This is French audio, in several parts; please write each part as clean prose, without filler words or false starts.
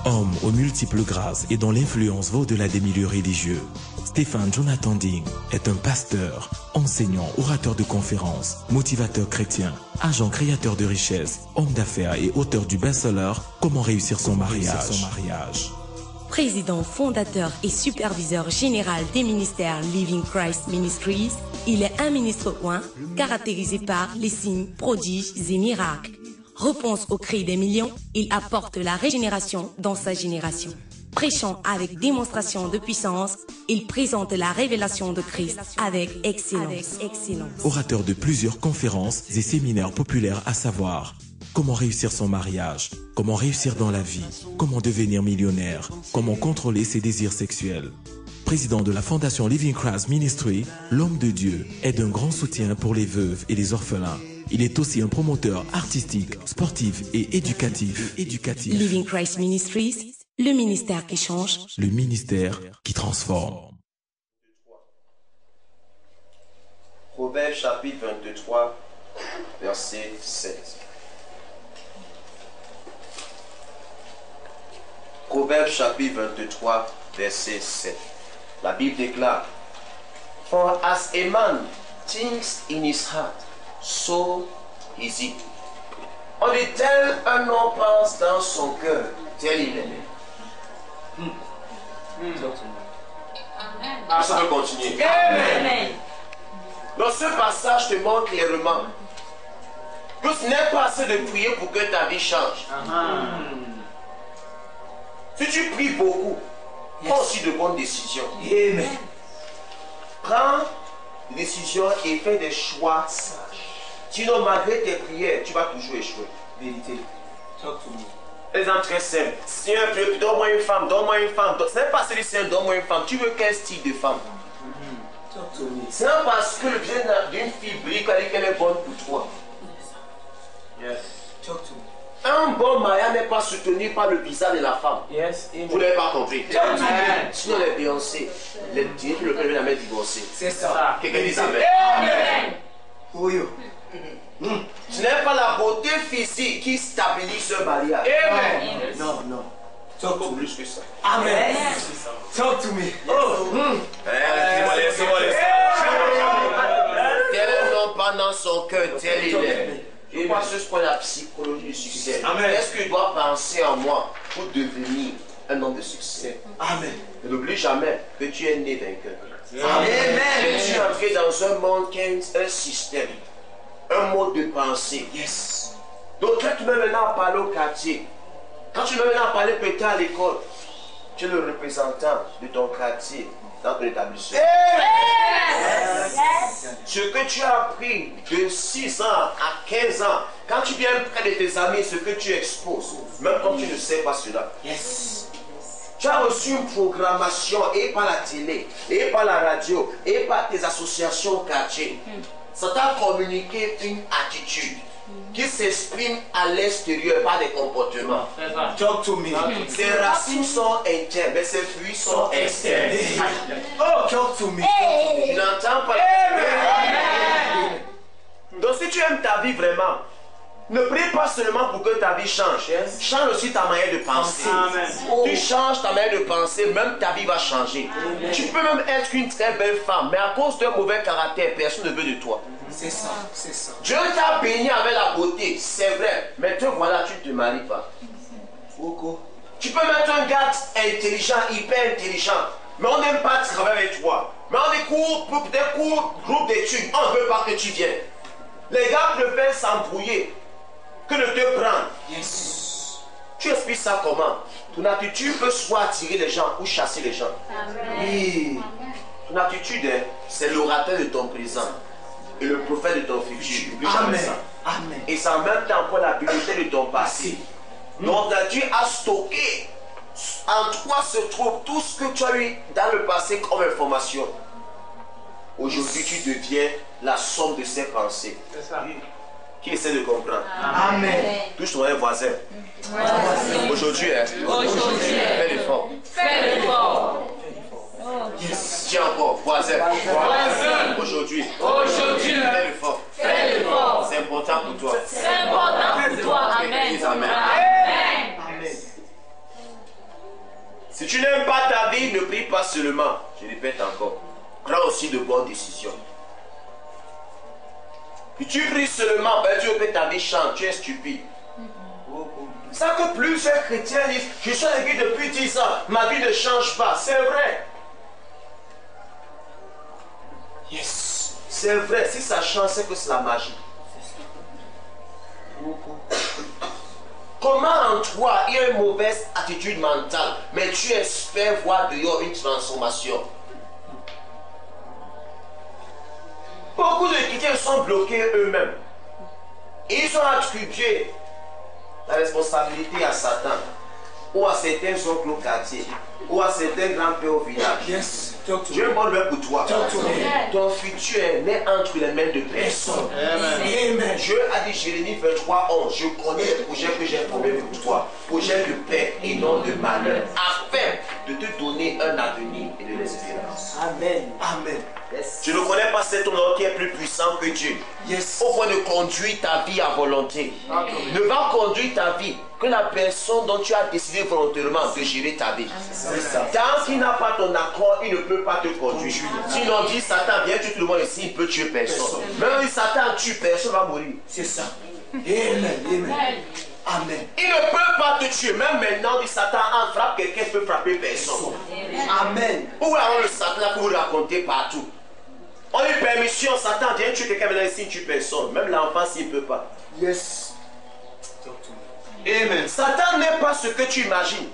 Homme aux multiples grâces et dont l'influence va au-delà des milieux religieux, Stéphane Jonathan Ding est un pasteur, enseignant, orateur de conférences, motivateur chrétien, agent créateur de richesses, homme d'affaires et auteur du best-seller Comment réussir son mariage. Président, fondateur et superviseur général des ministères Living Christ Ministries, il est un ministre oint caractérisé par les signes, prodiges et miracles. Réponse au cri des millions, il apporte la régénération dans sa génération. Prêchant avec démonstration de puissance, il présente la révélation de Christ avec excellence. Orateur de plusieurs conférences et séminaires populaires à savoir comment réussir son mariage, comment réussir dans la vie, comment devenir millionnaire, comment contrôler ses désirs sexuels. Président de la fondation Living Christ Ministry, l'homme de Dieu est d'un grand soutien pour les veuves et les orphelins. Il est aussi un promoteur artistique, sportif et éducatif. Living Christ Ministries, le ministère qui change, le ministère qui transforme. Proverbes chapitre 23, verset 7. Proverbes chapitre 23, verset 7. La Bible déclare: For as a man thinks in his heart, so is it. On dit tel un homme pense dans son cœur, tel il est. Ça peut continuer. Amen. Dans ce passage, je te montre clairement que ce n'est pas assez de prier pour que ta vie change. Si tu pries beaucoup, prends aussi de bonnes décisions. Amen. Prends des décisions et fais des choix sages. Sinon, malgré tes prières, tu vas toujours échouer. Vérité. Talk to me. Exemple très simple. Seigneur, donne-moi une femme, donne-moi une femme. Ce n'est pas celui Seigneur, donne-moi une femme. Tu veux quel style de femme? Talk to me. Ce n'est pas parce que le bien d'une fille brille qu'elle est bonne pour toi. Yes. Talk to me. Un bon mariage n'est pas soutenu par le visage de la femme. Yes. Vous n'avez pas compris. Sinon, les Beyoncé, les dîners qui le préviennent à mettre divorcé. C'est ça. Quelqu'un dit amen. Amen. Oui. Ce n'est pas la beauté physique qui stabilise ce mariage. Amen. Non. Talk to me. Plus que ça. Amen. Talk to me. Tel n'homme pas dans son cœur, tel il est. Et moi, ce qu'on la psychologie du succès. Est-ce que tu dois penser en moi pour devenir un homme de succès? Amen. Ne l'oublie jamais que tu es né vainqueur. Amen. Et tu es entré dans un monde qui a un système, un mode de pensée. Yes. Donc, quand tu me maintenant à parler au quartier, quand tu me maintenant à parler peut-être à l'école, tu es le représentant de ton quartier dans ton établissement. Ce que tu as appris de 6 ans à 15 ans, quand tu viens près de tes amis, ce que tu exposes, même quand tu ne sais pas cela. Yes. Tu as reçu une programmation et par la télé, et par la radio, et par tes associations au quartier. Ça t'a communiqué une attitude qui s'exprime à l'extérieur par des comportements. Talk to me. Ses racines sont internes, mais ses fruits sont externes. Oh, talk to me. Tu n'entends pas. Donc si tu aimes ta vie vraiment, ne prie pas seulement pour que ta vie change. Change aussi ta manière de penser. Tu changes ta manière de penser, même ta vie va changer. Tu peux même être une très belle femme, mais à cause d'un mauvais caractère, personne ne veut de toi. C'est ça, c'est ça. Dieu t'a béni avec la beauté, c'est vrai, mais te voilà, tu ne te maries pas. Tu peux mettre un gars intelligent, hyper intelligent, mais on n'aime pas travailler avec toi. Mais on est court pour des cours, groupe d'études, on ne veut pas que tu viennes. Les gars préfèrent s'embrouiller que de te prendre. Yes. Tu expliques ça comment? Ton attitude peut soit attirer les gens ou chasser les gens. Oui. Ton attitude, c'est l'orateur de ton présent et le prophète de ton futur. Amen. Amen. Et c'est en même temps pour la bibliothèque de ton passé. Donc Dieu a stocké. En toi se trouve tout ce que tu as eu dans le passé comme information. Aujourd'hui, tu deviens la somme de ses pensées. C'est ça. Qui essaie de comprendre? Amen. Touche ton voisin. Aujourd'hui, fais l'effort. Fais l'effort. Yes. Tiens encore, voisin. Aujourd'hui, fais l'effort. Fais l'effort. C'est important pour toi. C'est important pour toi. Amen. Amen. Si tu n'aimes pas ta vie, ne prie pas seulement. Je répète encore. Prends aussi de bonnes décisions. Si tu pries seulement, ben tu veux que ta vie change, tu es stupide. Ça que plusieurs chrétiens disent, je suis à l'église depuis 10 ans, ma vie ne change pas. C'est vrai. Yes. C'est vrai, si ça change, c'est que c'est la magie. Comment en toi, il y a une mauvaise attitude mentale, mais tu espères voir dehors une transformation? Beaucoup de chrétiens sont bloqués eux-mêmes. Ils ont attribué la responsabilité à Satan, ou à certains oncles au quartier, ou à certains grands-pères au village. Yes. J'ai une bonne nouvelle pour toi. Ton futur est né entre les mains de personne. Amen. Dieu a dit, Jérémie 23, 11, je connais les projets que j'ai formés pour toi, projets de paix et non de malheur, afin de te donner un avenir et de l'espérance. Amen. Amen. Yes. Je ne connais pas cet homme qui est plus puissant que Dieu. Yes. Au point de conduire ta vie à volonté. Ne va conduire ta vie que la personne dont tu as décidé volontairement de gérer ta vie. Tant qu'il n'a pas ton accord, il ne peut pas te conduire. Sinon dit Satan, viens tu tout le monde ici, il peut tuer personne. Même si Satan tue, personne va mourir. C'est ça. Amen. Amen. Amen. Il ne peut pas te tuer. Même maintenant, dit Satan, en frappe quelqu'un peut frapper personne. Amen. Où alors le Satan que vous racontez partout? On a eu permission, Satan, viens tuer quelqu'un maintenant ici, il tue personne. Même l'enfant s'il ne peut pas. Yes. Amen. Satan n'est pas ce que tu imagines.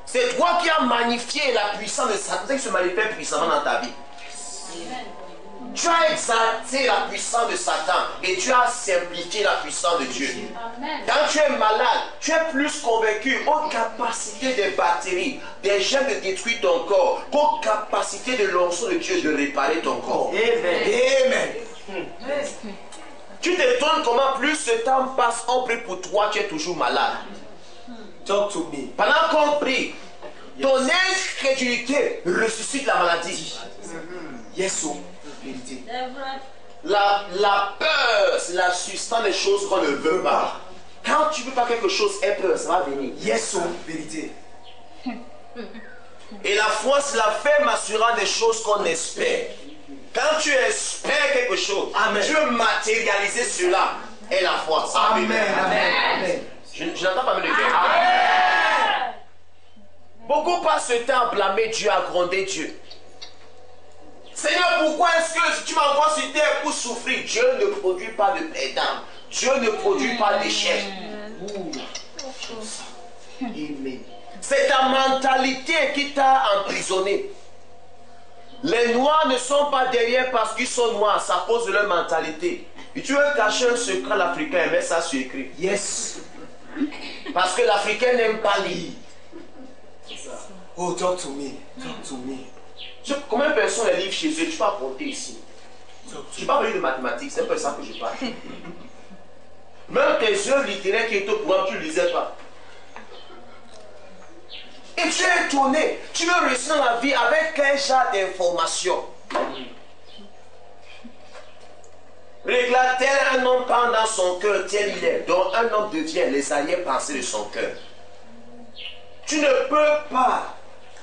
C'est toi qui as magnifié la puissance de Satan. C'est qui se manifeste puissamment dans ta vie. Amen. Tu as exalté la puissance de Satan et tu as simplifié la puissance de Dieu. Amen. Quand tu es malade, tu es plus convaincu aux capacités des bactéries, des gènes de détruire ton corps, qu'aux capacités de l'onction de Dieu de réparer ton corps. Amen. Amen. Tu t'étonnes comment plus ce temps passe, on prie pour toi, tu es toujours malade. Talk to me. Pendant qu'on prie, ton incrédulité ressuscite la maladie. Yes, oh. La peur, c'est la substance des choses qu'on ne veut pas. Quand tu ne veux pas quelque chose, aie peur, ça va venir. Yes, oh. Vérité. Et la foi, c'est la ferme assurance des choses qu'on espère. Quand tu espères quelque chose, Amen. tu veux matérialiser cela. Et la foi. Amen. Amen. Amen. Je n'entends pas même de cœur. Beaucoup passent ce temps à blâmer Dieu, à gronder Dieu. Seigneur, pourquoi est-ce que si tu m'envoies sur terre pour souffrir? Dieu ne produit pas de perdants. Dieu ne produit pas d'échecs. C'est ta mentalité qui t'a emprisonné. Les noirs ne sont pas derrière parce qu'ils sont noirs, c'est à cause de leur mentalité. Et tu veux cacher un secret à l'Africain, mets ça sur écrit. Yes. Parce que l'Africain n'aime pas lire. Oh, talk to me. Talk to me. Combien de personnes les livres chez eux? Tu vas compter ici. Je ne parle pas de mathématiques, c'est pas ça que je parle. Même tes œuvres littéraires qui étaient au courant, tu ne lisais pas. Et tu es étonné. Tu veux réussir dans la vie avec quel genre d'informations? Regarde, tel un homme pense dans son cœur, tel il est. Donc un homme devient les arrière-pensées de son cœur. Tu ne peux pas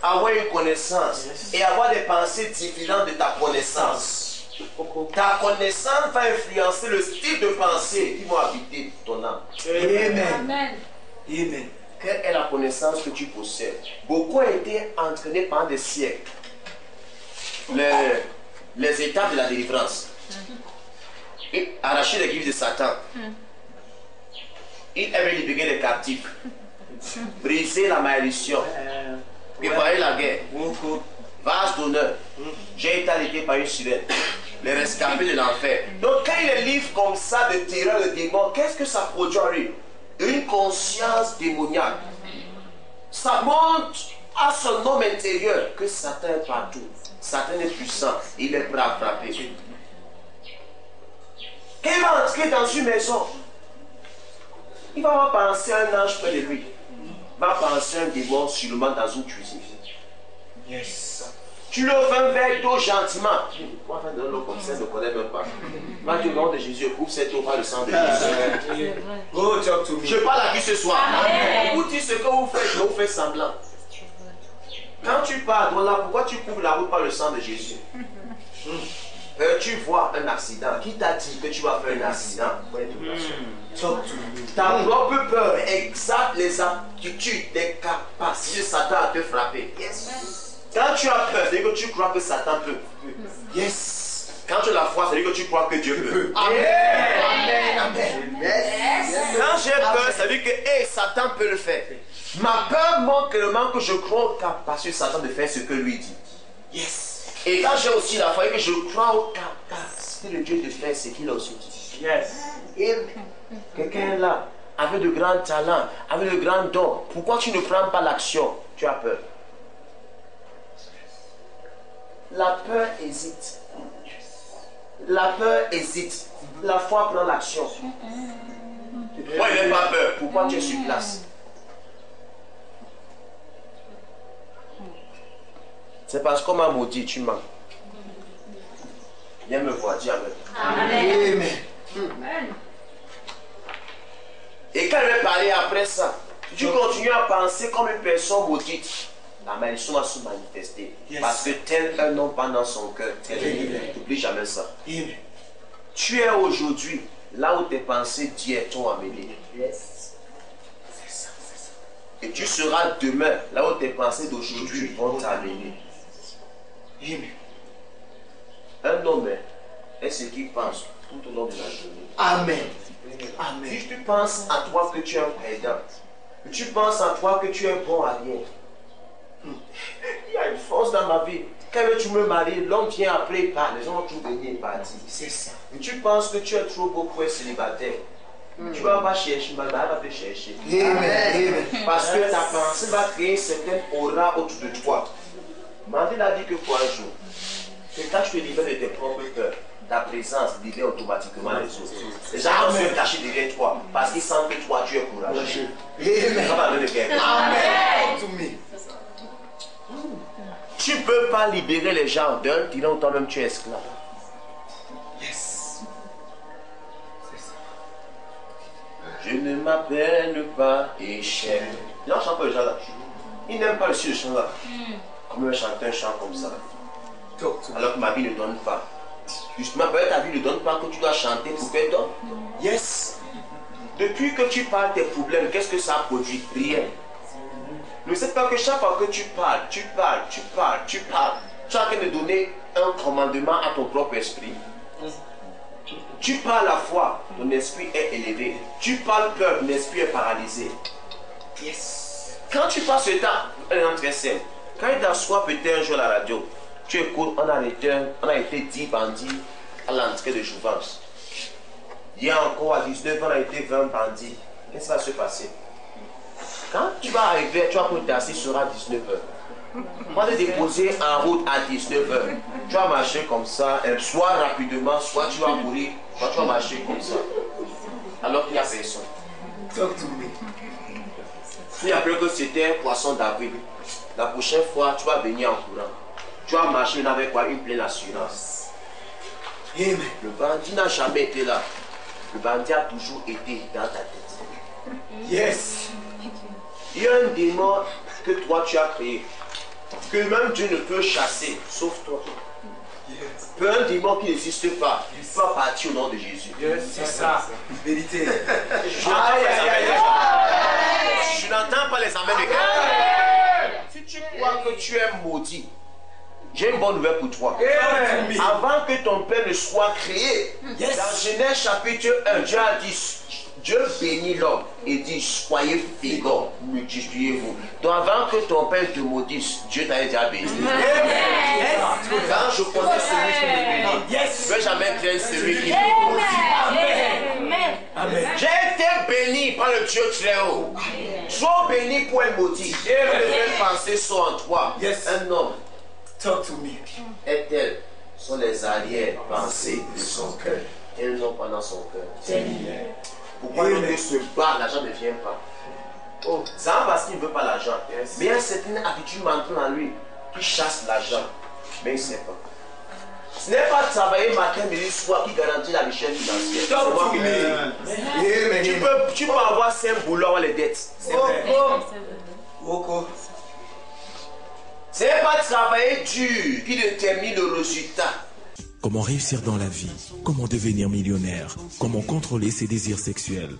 avoir une connaissance et avoir des pensées différentes de ta connaissance. Ta connaissance va influencer le style de pensée qui va habiter ton âme. Amen. Amen. Amen. Quelle est la connaissance que tu possèdes? Beaucoup ont été entraînés pendant des siècles. Les étapes de la délivrance. Et arracher les griffes de Satan. Il avait libéré les captifs. Briser la malédiction. Préparer la guerre. Vase d'honneur. J'ai été arrêté par une sirène. Les rescapés de l'enfer. Donc quand il livre comme ça de terreur, de démons, qu'est-ce que ça produit en lui? Une conscience démoniaque. Ça montre à son homme intérieur que Satan est partout. Satan est puissant. Il est prêt à frapper. Quand il va entrer dans une maison, il va pas penser à un ange près de lui. Il va penser à un démon sûrement dans une cuisine. Yes. Tu lui offres un verre d'eau gentiment. Moi, faire de l'eau comme ça, je ne connais même pas. Moi, du nom de Jésus, couvre cette eau par le sang de Jésus. Oh, talk to me. Je parle à qui ce soir? Vous dites ce que vous faites, mais vous faites semblant. Quand tu pars là, pourquoi tu couvres la route par le sang de Jésus? Tu vois un accident. Qui t'a dit que tu vas faire un accident? Ta propre peur exalte les aptitudes, des capacités de Satan à te frapper. Quand tu as peur, c'est que tu crois que Satan peut. Quand tu as la foi, c'est que tu crois que Dieu peut. Amen. Quand j'ai peur, ça veut dire que Satan peut le faire. Ma peur montre clairement que je crois aux capacités de Satan de faire ce que lui dit. Et quand j'ai aussi la foi, que je crois aux capacités de Dieu de faire ce qu'il a aussi dit. Et quelqu'un là, avec de grands talents, avec de grands dons, pourquoi tu ne prends pas l'action? Tu as peur. La peur hésite. La peur hésite. La foi prend l'action. Moi, il n'ai pas peur. Pourquoi tu es sur place? C'est parce qu'on m'a maudit, tu mens. Viens me voir, dis Amen. Amen. Et quand elle va parler après ça, si tu continues à penser comme une personne maudite, la malédiction va se manifester. Parce que tel un homme pendant son cœur, n'oublie jamais ça. Tu es aujourd'hui là où tes pensées d'hier t'ont amené. Et tu seras demain là où tes pensées d'aujourd'hui vont t'amener. Un homme est ce qu'il pense tout au long de la journée. Amen. Si tu penses à toi que tu es un président, tu penses à toi que tu es bon à rien, il y a une force dans ma vie. Quand tu me maries, l'homme vient après, il part. Les gens vont tout venir et partir. C'est ça. Mais tu penses que tu es trop beau pour être célibataire. Tu vas pas chercher, ma mère va te chercher. Amen. Parce que ta pensée va créer une certaine aura autour de toi. Mandela a dit que quoi un jour? Que quand tu te libères de tes propres peurs, ta présence libère automatiquement les autres. Les gens vont se cacher derrière toi parce qu'ils sentent que toi tu es courageux. Amen. Tu ne peux pas libérer les gens d'un tyran où toi-même tu es esclave. Je ne m'appelle pas échec. Les gens chantent pas le chant là. Ils n'aiment pas le style de chant là. Comment chanter un chant comme ça? Alors que ma vie ne donne pas. Justement, peut-être ta vie ne donne pas que tu dois chanter pour qu'elle donne. Depuis que tu parles tes problèmes, qu'est-ce que ça a produit? Rien. Ne sais pas que chaque fois que tu parles, tu es en train de donner un commandement à ton propre esprit. Tu parles la foi, ton esprit est élevé. Tu parles peur, ton esprit est paralysé. Quand tu passes ce temps, un exemple très simple. Quand il t'assoit peut-être un jour à la radio, tu écoutes, on a été 10 bandits à l'entrée de Jouvence. Hier encore à 19 ans, on a été 20 bandits. Qu'est-ce qui va se passer? Quand tu vas arriver, tu vas prendre tasser sera à 19h. On va te déposer en route à 19h. Tu vas marcher comme ça, soit rapidement, soit tu vas courir, soit tu vas marcher comme ça. Alors qu'il n'y a personne. Si après que c'était poisson d'avril, la prochaine fois, tu vas venir en courant. Tu vas marcher avec quoi? Une pleine assurance. Le bandit n'a jamais été là. Le bandit a toujours été dans ta tête. Il y a un démon que toi tu as créé, que même Dieu ne peut chasser, sauf toi. Un démon qui n'existe pas, il va partir au nom de Jésus. C'est ça. Vérité. Je n'entends pas les amens de quelqu'un. Si tu crois que tu es maudit, j'ai une bonne nouvelle pour toi. Avant que ton père ne soit créé, dans Genèse chapitre 1, Dieu a dit, Dieu bénit l'homme et dit, soyez féconds, multipliez-vous. Donc avant que ton père te maudisse, Dieu t'a déjà béni. Quand je connais celui qui me bénit, je ne vais jamais craindre celui qui me maudit. J'ai été béni par le Dieu très haut. Sois béni pour un maudit. Et les belles pensées sont en toi. Un homme. Talk to me. Et telles sont les arrière-pensées de son cœur. Elles ont pendant son cœur. Pourquoi il se bat, l'argent ne vient pas? C'est parce qu'il ne veut pas l'argent. Mais il y a une certaine attitude mentale en lui qui chasse l'argent. Mais il ne sait pas. Ce n'est pas travailler matin, midi, soir qui garantit la richesse financière. Tu peux avoir 5 boulots, avoir les dettes. C'est vrai. Ce n'est va travailler dur qui détermine le résultat. Comment réussir dans la vie, comment devenir millionnaire, comment contrôler ses désirs sexuels.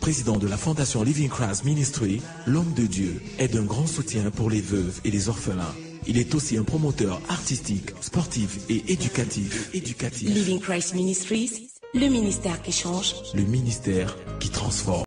Président de la Fondation Living Christ Ministry, l'homme de Dieu est d'un grand soutien pour les veuves et les orphelins. Il est aussi un promoteur artistique, sportif et éducatif. Living Christ Ministries, le ministère qui change, le ministère qui transforme.